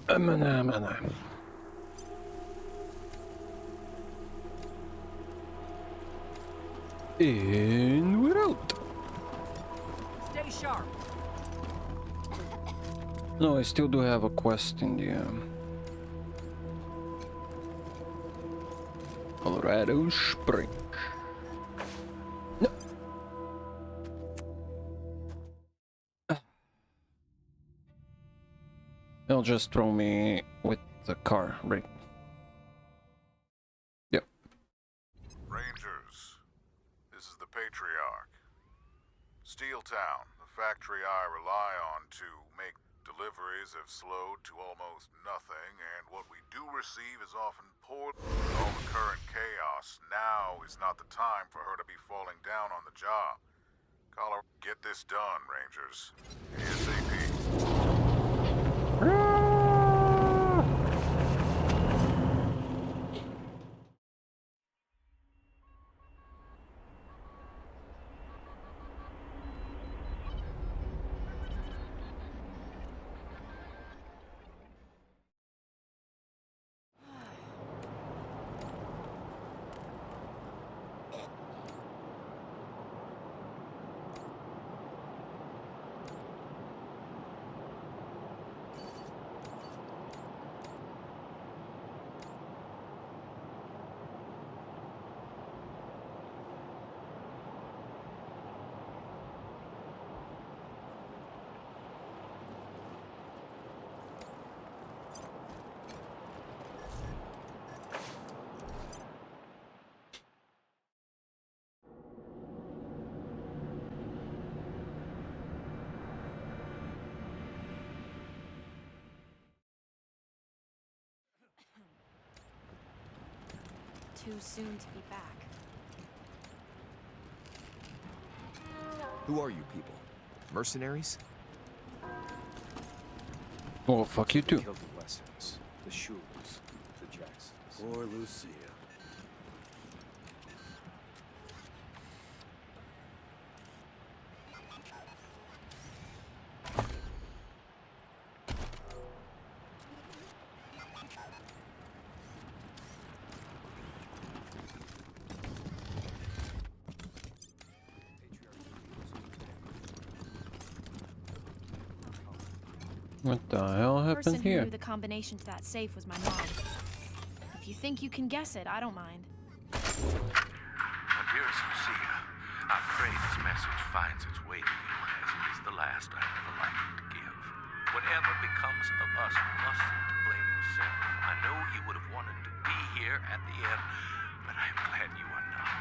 أمانة. In, we're out. Stay sharp. No, I still do have a quest in the Colorado Springs. No. They'll just throw me with the car, right? Yep. Rangers, this is the Patriarch. Steeltown, the factory I rely on to make deliveries have slowed to almost nothing, and what we do receive is often poor. With all the current chaos, now is not the time for her to be falling down on the job. Get this done, Rangers. ASAP. Too soon to be back. Who are you people? Mercenaries? Oh, fuck you too. Killed the Westons, the Shules, the Jacksons. Poor Lucia. What the hell The happened person who here? knew the combination to that safe was my mom. If you think you can guess it, I don't mind. My dearest Lucia, I pray this message finds its way to you, as it is the last I'm ever likely to give. Whatever becomes of us, you mustn't blame yourself. I know you would have wanted to be here at the end, but I am glad you are not.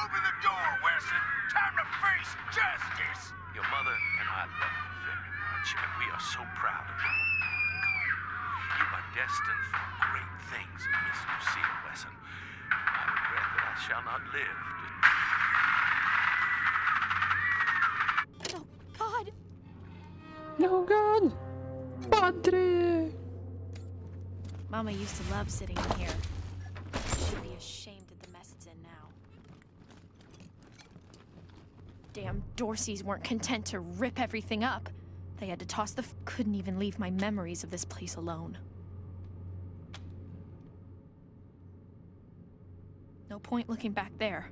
Open the door, Wesson! Time to face justice! Your mother and I love you very much, and we are so proud of you. You are destined for great things, Miss Lucia Wesson. I regret that I shall not live to... Oh, God! No, God! Padre! Mama used to love sitting in here. She'd be ashamed at the mess it's in now. Damn Dorseys weren't content to rip everything up. They had to toss the couldn't even leave my memories of this place alone. No point looking back there.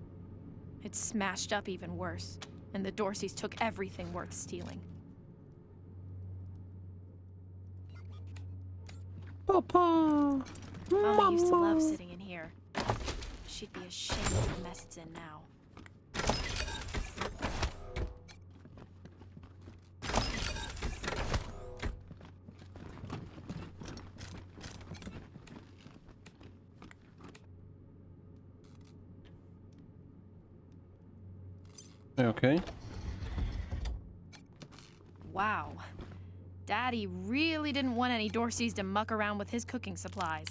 It's smashed up even worse, and the Dorseys took everything worth stealing. Papa! Mama used to love sitting in here. She'd be ashamed of the mess it's in now. Okay. Wow. Daddy really didn't want any Dorseys to muck around with his cooking supplies.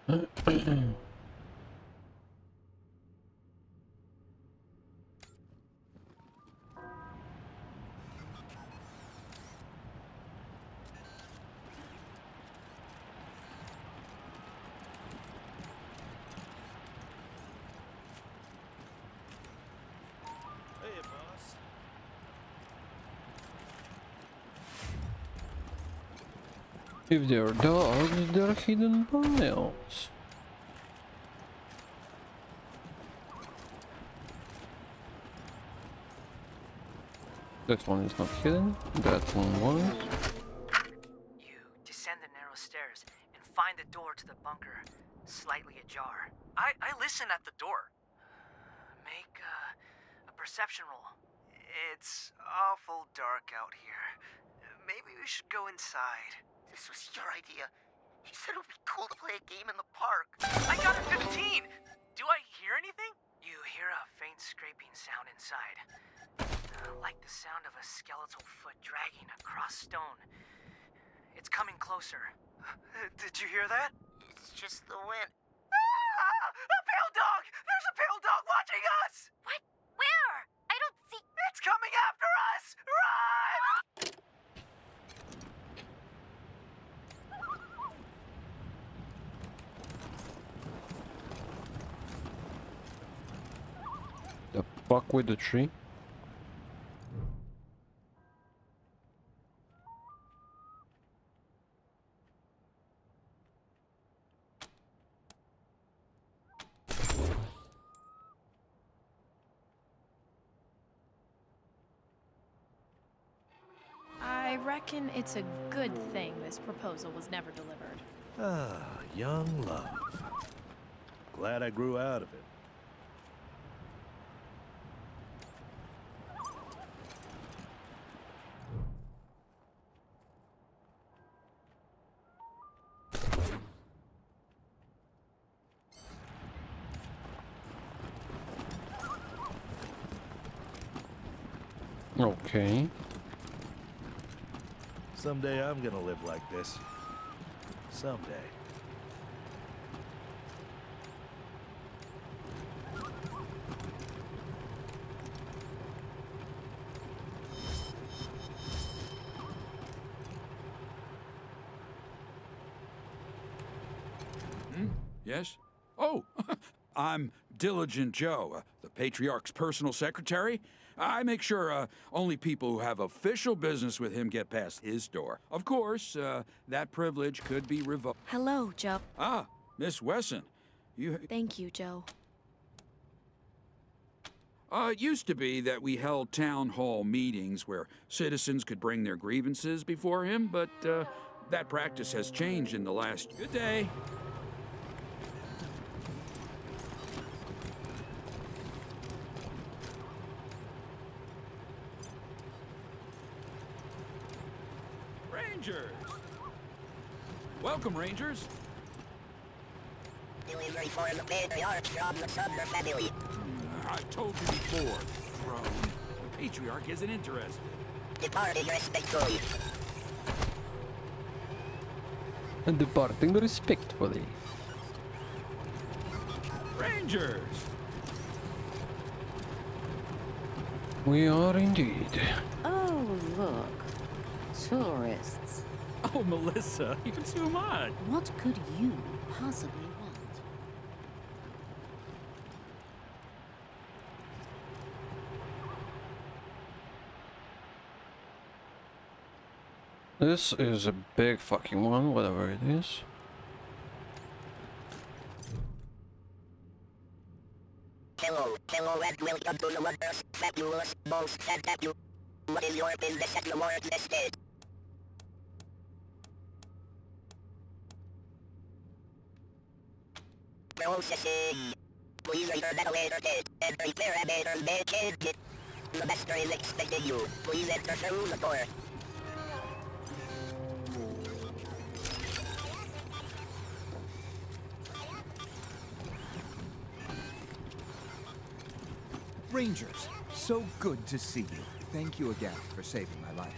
Hey, boss. If they're dogs, they're hidden miles. That one is not hidden. That one was. You descend the narrow stairs and find the door to the bunker slightly ajar. I listen at the door. Make a perception roll. It's awful dark out here. Maybe we should go inside. This was your idea. You said it would be cool to play a game in the park. I got a 15! Do I hear anything? You hear a faint scraping sound inside. Like the sound of a skeletal foot dragging across stone. It's coming closer. Did you hear that? It's just the wind. Ah! A pale dog! There's a pale dog watching us! What? Where? I don't see. It's coming after us! Run! The fuck with the tree? I reckon it's a good thing this proposal was never delivered. Ah, young love. Glad I grew out of it. Okay. Someday I'm gonna live like this. Someday. Yes? Oh, I'm Diligent Joe, the Patriarch's personal secretary. I make sure only people who have official business with him get past his door. Of course, that privilege could be revoked. Hello, Joe. Ah, Miss Wesson. You... Thank you, Joe. It used to be that we held town hall meetings where citizens could bring their grievances before him, but that practice has changed in the last... Good day. Rangers! Welcome, Rangers. Delivery for the patriarch from the Sumner family. I've told you before, Throne. The Patriarch isn't interested. Departing respectfully. And departing respectfully. Rangers! We are indeed. Oh, look. Tourists. Oh, Melissa, you're too much. What could you possibly want? This is a big fucking one, whatever it is. Hello, and welcome to the wondrous, fabulous, most fantabulous. What is your business at the Warren's estate? Processing. Please enter that elevator gate and prepare elevator's main gate. The master is expecting you. Please enter through the door. Rangers, so good to see you. Thank you again for saving my life.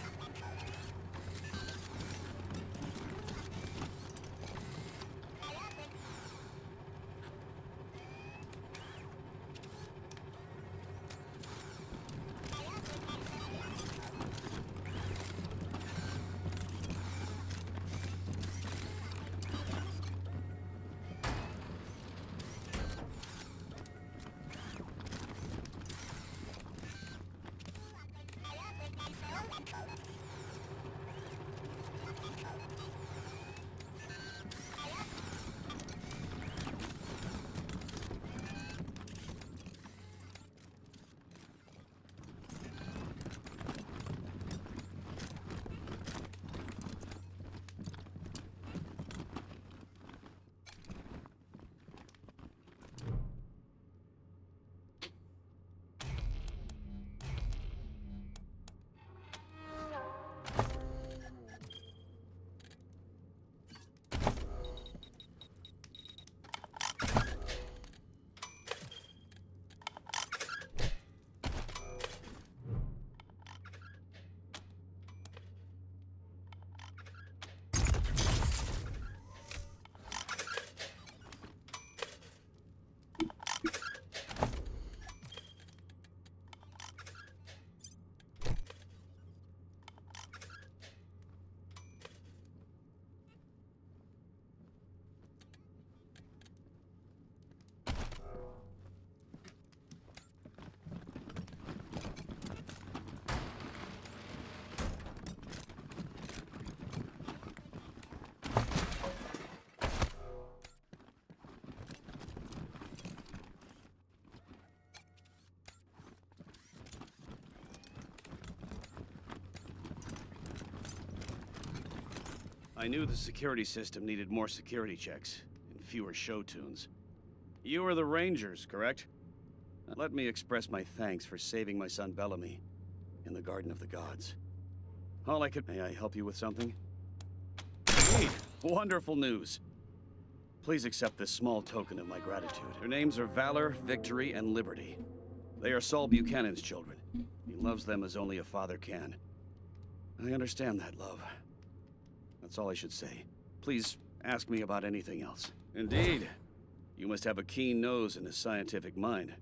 I knew the security system needed more security checks and fewer show tunes. You are the Rangers, correct? Let me express my thanks for saving my son Bellamy in the Garden of the Gods. All I could... May I help you with something? Sweet! Wonderful news. Please accept this small token of my gratitude. Their names are Valor, Victory, and Liberty. They are Saul Buchanan's children. He loves them as only a father can. I understand that, love. That's all I should say. Please ask me about anything else. Indeed. You must have a keen nose and a scientific mind.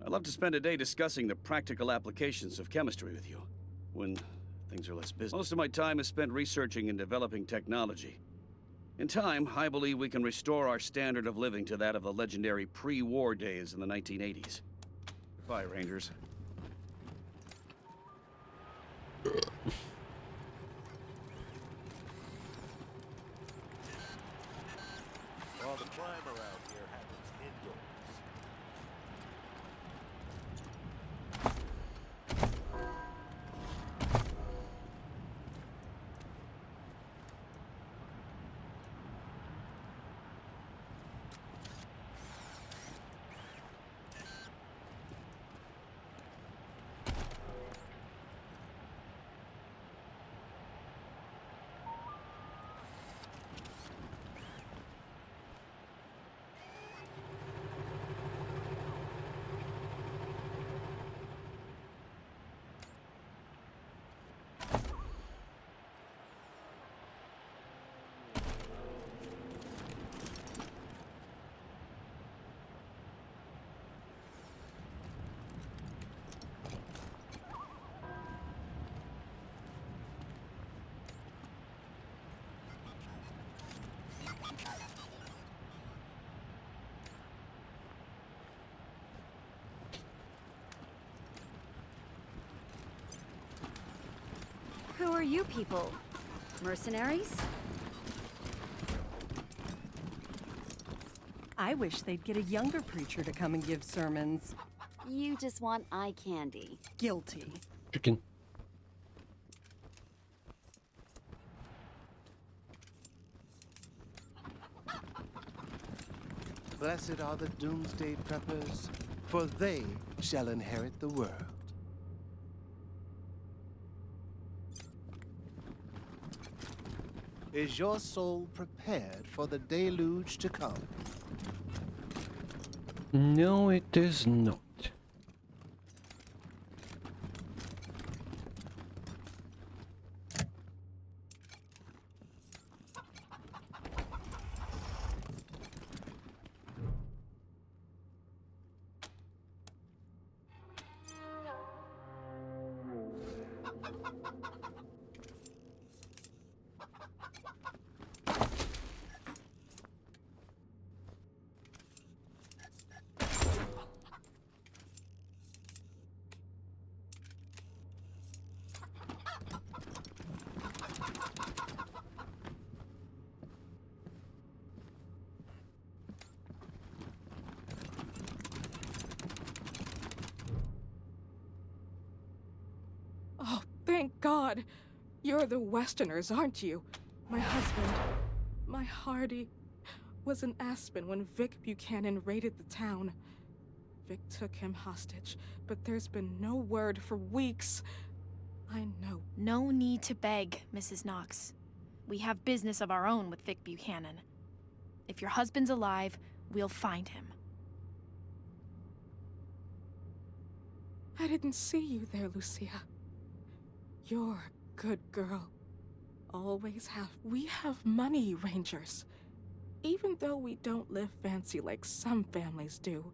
I'd love to spend a day discussing the practical applications of chemistry with you, when things are less busy. Most of my time is spent researching and developing technology. In time, I believe we can restore our standard of living to that of the legendary pre-war days in the 1980s. Goodbye, Rangers. All the crime around here happens indoors. Who are you people? Mercenaries? I wish they'd get a younger preacher to come and give sermons. You just want eye candy. Guilty. Chicken. Blessed are the doomsday preppers, for they shall inherit the world. Is your soul prepared for the deluge to come? No, it is not. Oh, thank God! You're the Westerners, aren't you? My husband, my Hardy, was in Aspen when Vic Buchanan raided the town. Vic took him hostage, but there's been no word for weeks. I know. No need to beg, Mrs. Knox. We have business of our own with Vic Buchanan. If your husband's alive, we'll find him. I didn't see you there, Lucia. You're a good girl. Always have. We have money, Rangers. Even though we don't live fancy like some families do,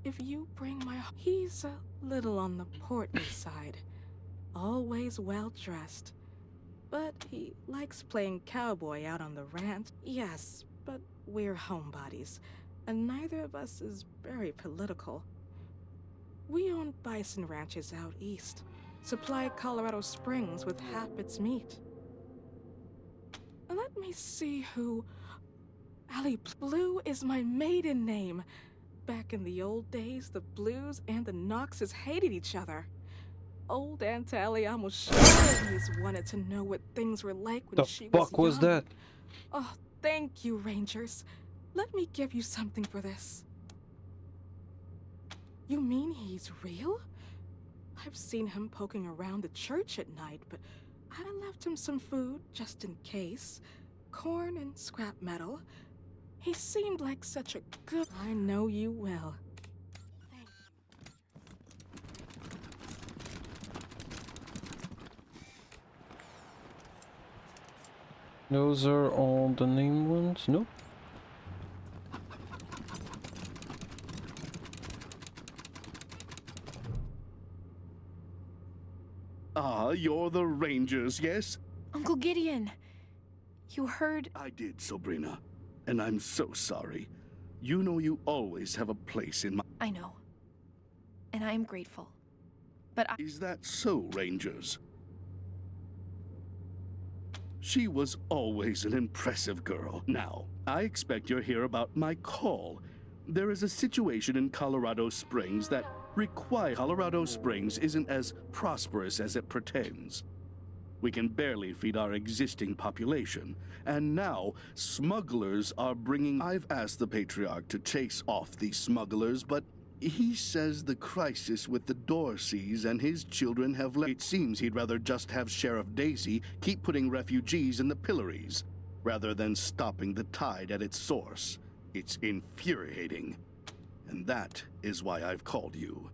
if you bring my... He's a little on the portly side. Always well-dressed. But he likes playing cowboy out on the ranch. Yes, but we're homebodies, and neither of us is very political. We own bison ranches out east. Supply Colorado Springs with half its meat. Let me see who... Allie Blue is my maiden name. Back in the old days, the Blues and the Knoxes hated each other. Old Aunt Allie almost always wanted to know what things were like when The she fuck was young. that? Oh, thank you, Rangers. Let me give you something for this. You mean he's real? I've seen him poking around the church at night, but I left him some food just in case. Corn and scrap metal. He seemed like such a good... I know you will. Those are all the named ones? Nope. Ah, you're the Rangers, yes? Uncle Gideon, you heard... I did, Sabrina. And I'm so sorry. You know you always have a place in my... I know. And I am grateful. But I... Is that so, Rangers? She was always an impressive girl. Now, I expect you'll hear about my call. There is a situation in Colorado Springs that requires... Colorado Springs isn't as prosperous as it pretends. We can barely feed our existing population, and now smugglers are bringing... I've asked the Patriarch to chase off these smugglers, but he says the crisis with the Dorseys and his children have left. It seems he'd rather just have Sheriff Daisy keep putting refugees in the pillories, rather than stopping the tide at its source. It's infuriating. And that is why I've called you.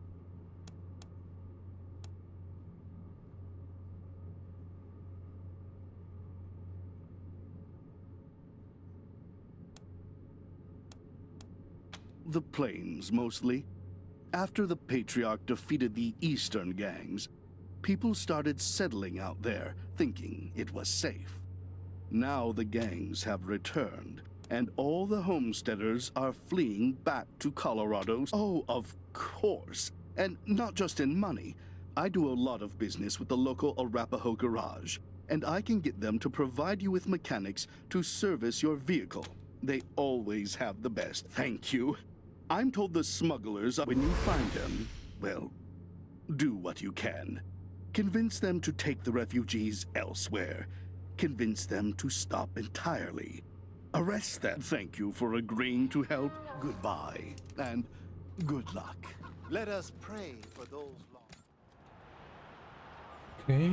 The plains, mostly. After the Patriarch defeated the eastern gangs, people started settling out there, thinking it was safe. Now the gangs have returned, and all the homesteaders are fleeing back to Colorado. Oh, of course. And not just in money. I do a lot of business with the local Arapaho garage, and I can get them to provide you with mechanics to service your vehicle. They always have the best. Thank you. I'm told the smugglers, when you find them, well, do what you can. Convince them to take the refugees elsewhere. Convince them to stop entirely. Arrest them. Thank you for agreeing to help. Goodbye, and good luck. Let us pray for those lost. Okay.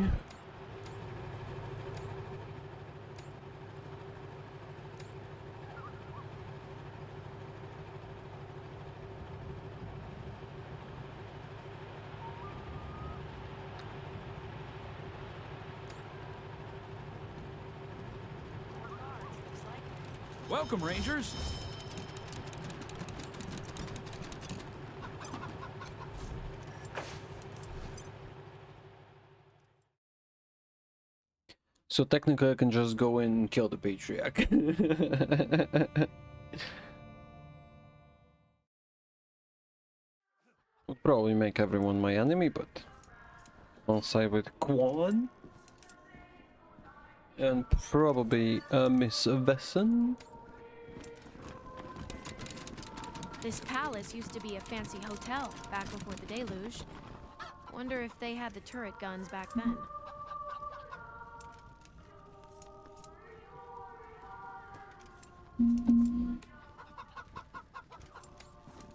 Welcome, Rangers. So technically I can just go in and kill the Patriarch. Would probably make everyone my enemy, but I'll side with Quan. And probably Miss Vesson. This palace used to be a fancy hotel back before the deluge. Wonder if they had the turret guns back then.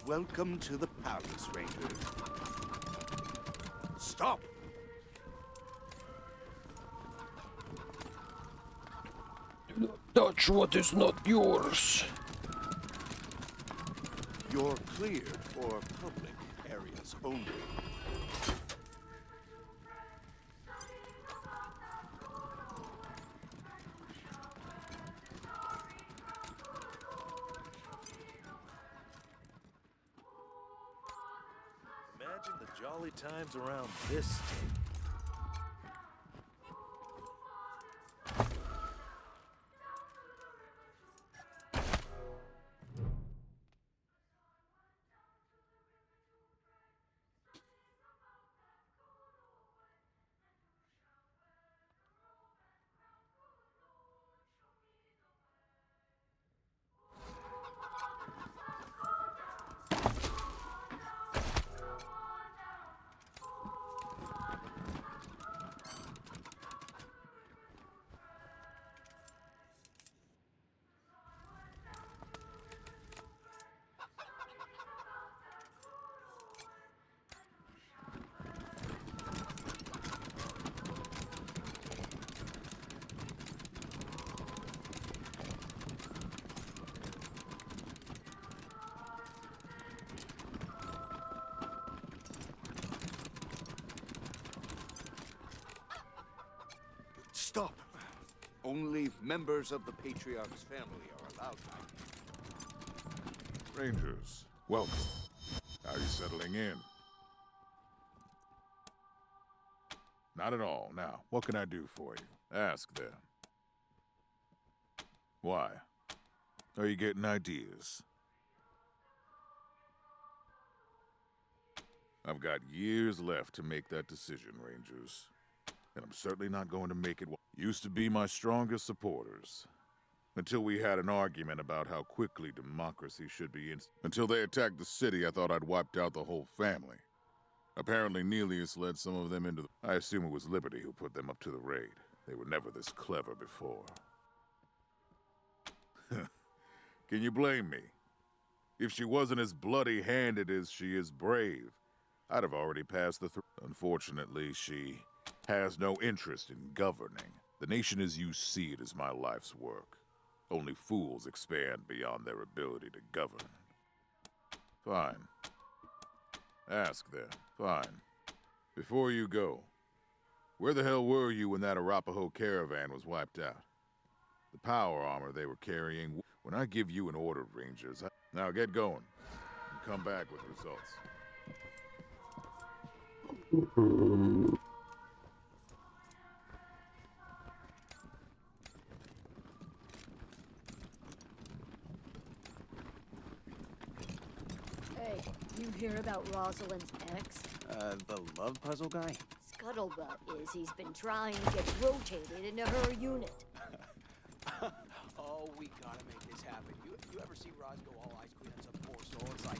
Welcome to the palace, Ranger. Stop! Do not touch what is not yours. You're clear for public areas only. Imagine the jolly times around this table. Stop! Only members of the Patriarch's family are allowed back. Rangers, welcome. How are you settling in? Not at all. Now, what can I do for you? Ask them. Why? Are you getting ideas? I've got years left to make that decision, Rangers. And I'm certainly not going to make it. Used to be my strongest supporters. Until we had an argument about how quickly democracy should be Until they attacked the city, I thought I'd wiped out the whole family. Apparently, Nelius led some of them into the... I assume it was Liberty who put them up to the raid. They were never this clever before. Can you blame me? If she wasn't as bloody-handed as she is brave, I'd have already passed the Unfortunately, she has no interest in governing. The nation as you see it is my life's work. Only fools expand beyond their ability to govern. Fine. Ask them. Fine. Before you go, where the hell were you when that Arapaho caravan was wiped out? The power armor they were carrying... When I give you an order, Rangers, now get going. And come back with results. Hey, you hear about Rosalind's ex? The love puzzle guy? Scuttlebutt is he's been trying to get rotated into her unit. Oh, we gotta make this happen. You ever see Roz go all ice cream on some poor soul? It's like,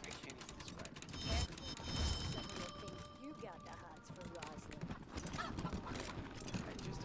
I can't even describe it. Some of the things you got the hots for Rosalind. I just...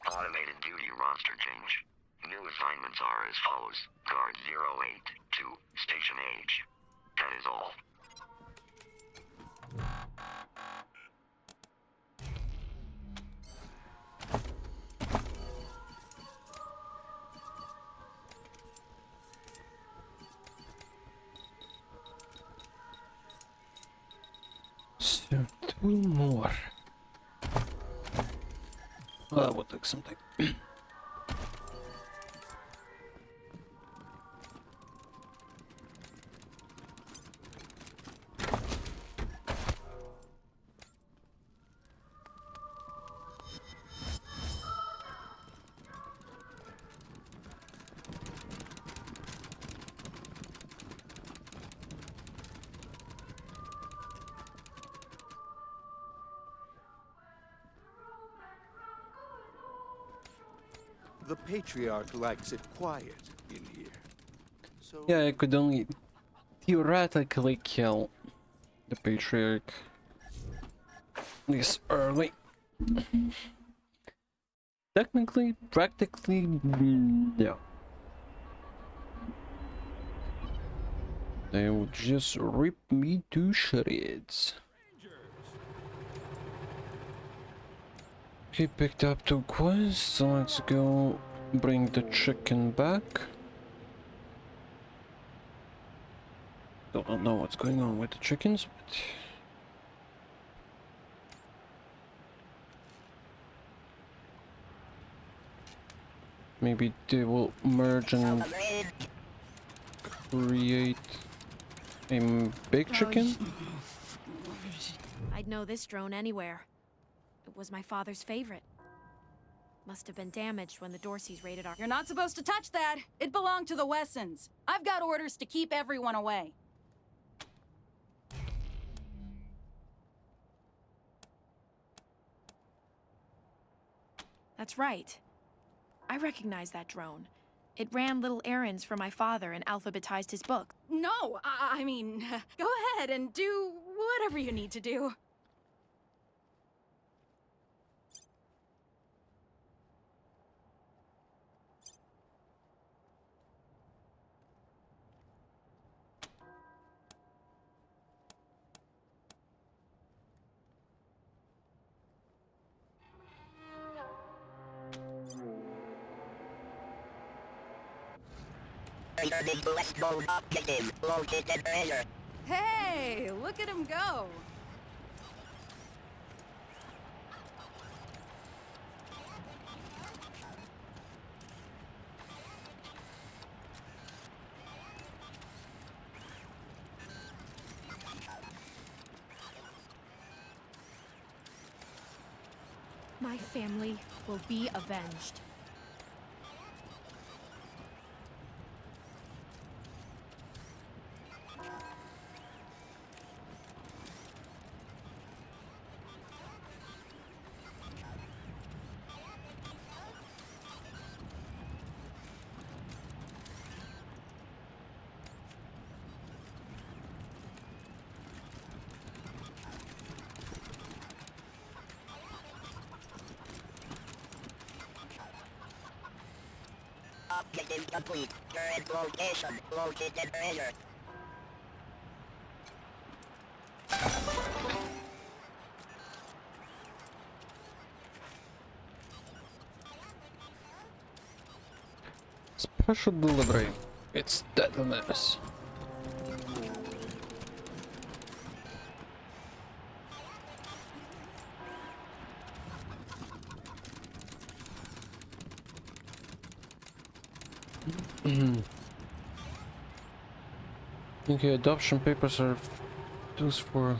Automated duty roster change. New assignments are as follows. Guard 08 to Station Age. That is all. So, 2 more. Well, that would take some time. The Patriarch likes it quiet in here. So... Yeah, I could only theoretically kill the Patriarch this early. Technically, practically, yeah. They would just rip me to shreds. He picked up 2 quests, so let's go bring the chicken back. Don't know what's going on with the chickens, but... maybe they will merge and create a big chicken? I'd know this drone anywhere. It was my father's favorite. Must have been damaged when the Dorseys raided our... You're not supposed to touch that. It belonged to the Wessons. I've got orders to keep everyone away. That's right. I recognize that drone. It ran little errands for my father and alphabetized his book. No, I mean, go ahead and do whatever you need to do. your big West goal objective. Locate the treasure. Hey, look at him go. My family will be avenged. Objective complete. Current location. Locate the treasure. Special delivery. It's deadliness. Okay, adoption papers are used for.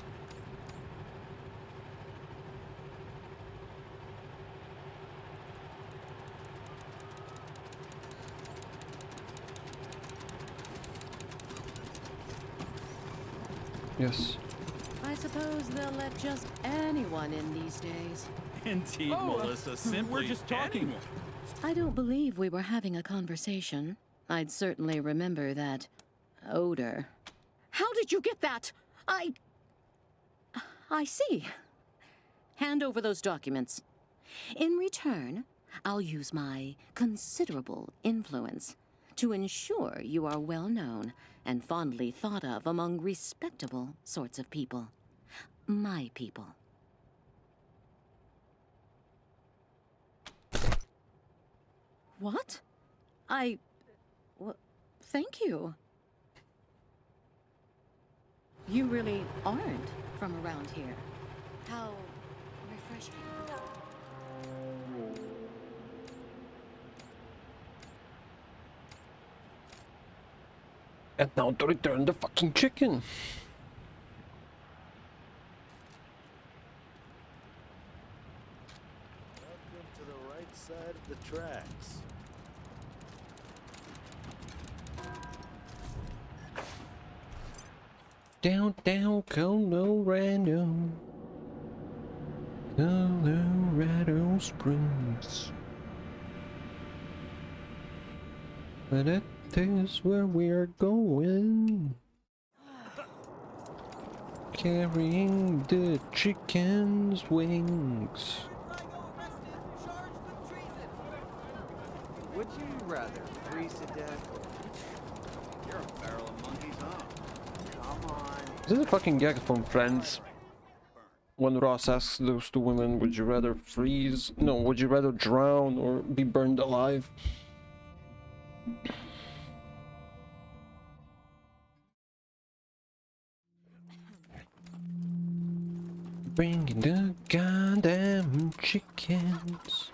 Yes. I suppose they'll let just anyone in these days. Indeed, Melissa. Simply we're just talking. anyone. I don't believe we were having a conversation. I'd certainly remember that odor. How did you get that? I see. Hand over those documents. In return, I'll use my considerable influence to ensure you are well known and fondly thought of among respectable sorts of people. My people. What? Thank you. You really aren't from around here. How refreshing. And now to return the fucking chicken. Welcome to the right side of the tracks. Down, Colorado. Colorado Springs. But that is where we are going. Carrying the chicken's wings. Would you rather freeze to death? You're a barrel of monkeys, huh? Come on. This is a fucking gag from Friends. When Ross asks those two women, would you rather freeze? No, would you rather drown or be burned alive? Bringing the goddamn chickens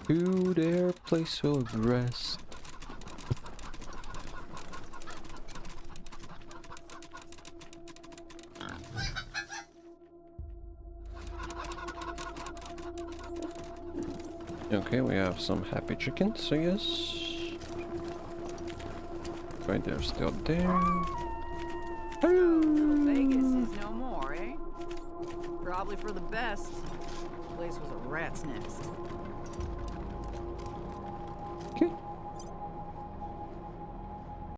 to their place of rest. Okay, we have some happy chickens, I guess. Right, they're still there. Vegas is no more, eh? Probably for the best. The place was a rat's nest.